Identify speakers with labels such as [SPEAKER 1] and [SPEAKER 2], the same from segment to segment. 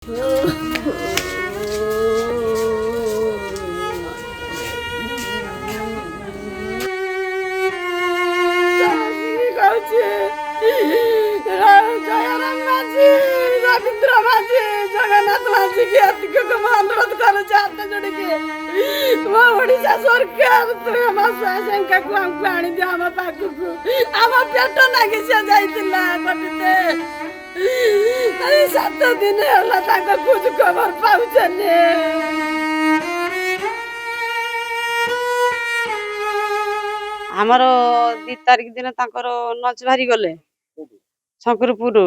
[SPEAKER 1] रविंद्र माझी जगन्नाथ माझी की अधिक अनुरोध करुचे हाथ जोड़िकी मो ओडिशा सरकार तुम आम शंका को हमको आनी दियो आम पाखक आम पेट नागी से जाइतिला कटिते 7 दिन होला तांको खोज खबर पाउछने। आमर 2 तारीख दिन तांकर नच भारी गले शंकरपुर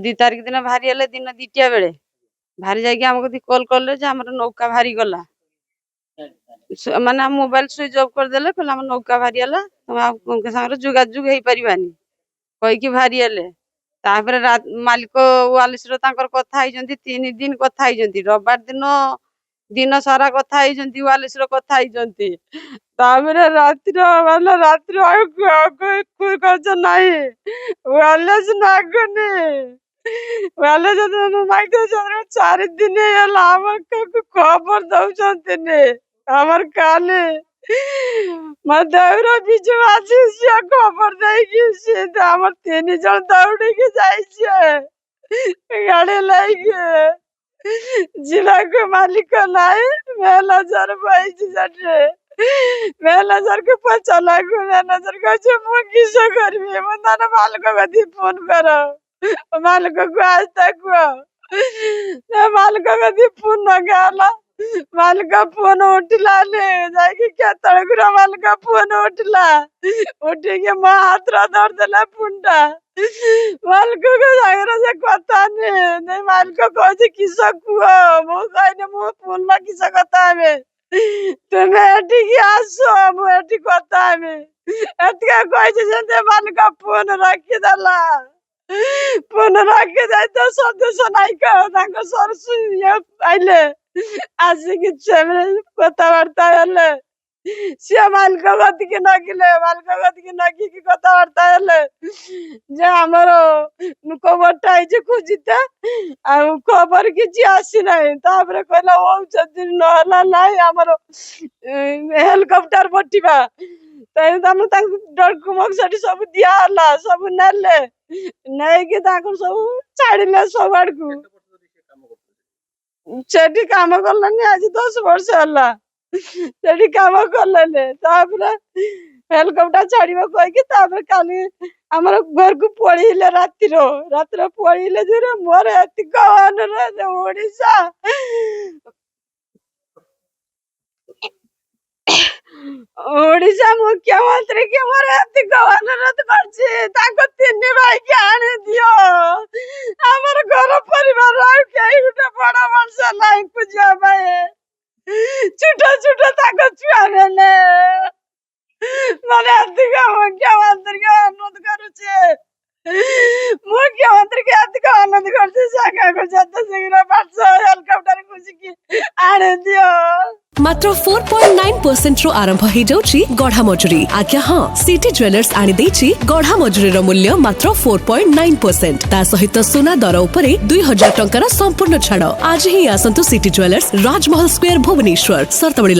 [SPEAKER 1] 2 तारीख दिन भारी हेले दिन 2टा बेले भारी जाके हमको कॉल कले जे हमर नौका भारी गला माने मोबाइल स्विच ऑफ कर देले कहला हम नौका भारी हला तुम के संग जोगाजोग हेई परिबानी कहि कि भारी हेले तापर मालिक वालिस रो तांकर कथा आइजंती 3 दिन कथा आइजंती रविवार दिन दिन सारा कथा आइजंती वालिस रो कथा आइजंती तापर रात्रि कोई कछ नाही वालिस नागने वाले जन माइक जन 4 दिन हला हमर खबर दउचंती ने हमर काले मदेवरा बिजवासी से खबर देगी से हमर 3 जन दौड़ी के जाई छे गाड़ी लागे जिला के मालिक नाही मैनेजर भाई जटे मैनेजर के पचा लागो मैनेजर का जे मो किस करबे मना मालिक कदी फोन करो मालिक को आज तक मालिक कदी फोन न गाला मालिक फोन उठला ले जाके क्या तड़गरा मालिक फोन उठला उठी के मां हाथ रा दर्द देला पुंडा मालिक को जागरा से कथा नहीं मालिक को जे किस कुओ मो कहने मो फोन ला किस कथा में तुम एठी की आसो मो एठी कथा में एतका कहि जे मालिक फोन रखि दला फोन रखि जाय तो सदस्य नाही का तांको सरसु आइले आसिक चेमरे कथबार्ता हेले से मालिक गति के नकी की कथबार्ता हेले जे हमर खबरटा जे खोजिते आ खबर किछि आसी नाही तापर कहला ओ दिन नहला नाही हमर हेलीकॉप्टर पठिबा तै हम डॉक्यूमेंट सटी सब दिया हला सब नेले नहीं कि ताको सब छाड़िले सब आड़कू सेठी काम करलनी आज 10 वर्ष हला सेठी काम करले तापर हेलीकॉप्टर छाड़िबा कहि कि तापर काली हमर घर को पळिले रातिर पळिले जे मोर एति कवन रे ओडिसा ओडिशा मुख्यमंत्री के मोर एति कवन रत करछि ताको 3 भाई के आने दियो हमर घर परिवार आ के उठा बड़ा मानस नाही पूजा भाई छोटा ताको छुआ भेले माने एति मुख्यमंत्री के अनुरोध करूछि मुख्यमंत्री के एति अनुरोध करछि संगा को जत शीघ्र 500 हेलीकॉप्टर खुशी आने दियो।
[SPEAKER 2] मात्र 4.9% रो आरंभ हो जाउची गढ़ा मजूरी आज्ञा हाँ सिटी ज्वेलर्स आनी देछि गढ़ा मजूरी रो मूल्य मात्र 4.9% ता सहित सोना दर उपरे 2000 टंकार संपूर्ण छाड़ आज ही आसंतु सिटी ज्वेलर्स राजमहल स्क्वायर भुवनेश्वर सर्तबड़ी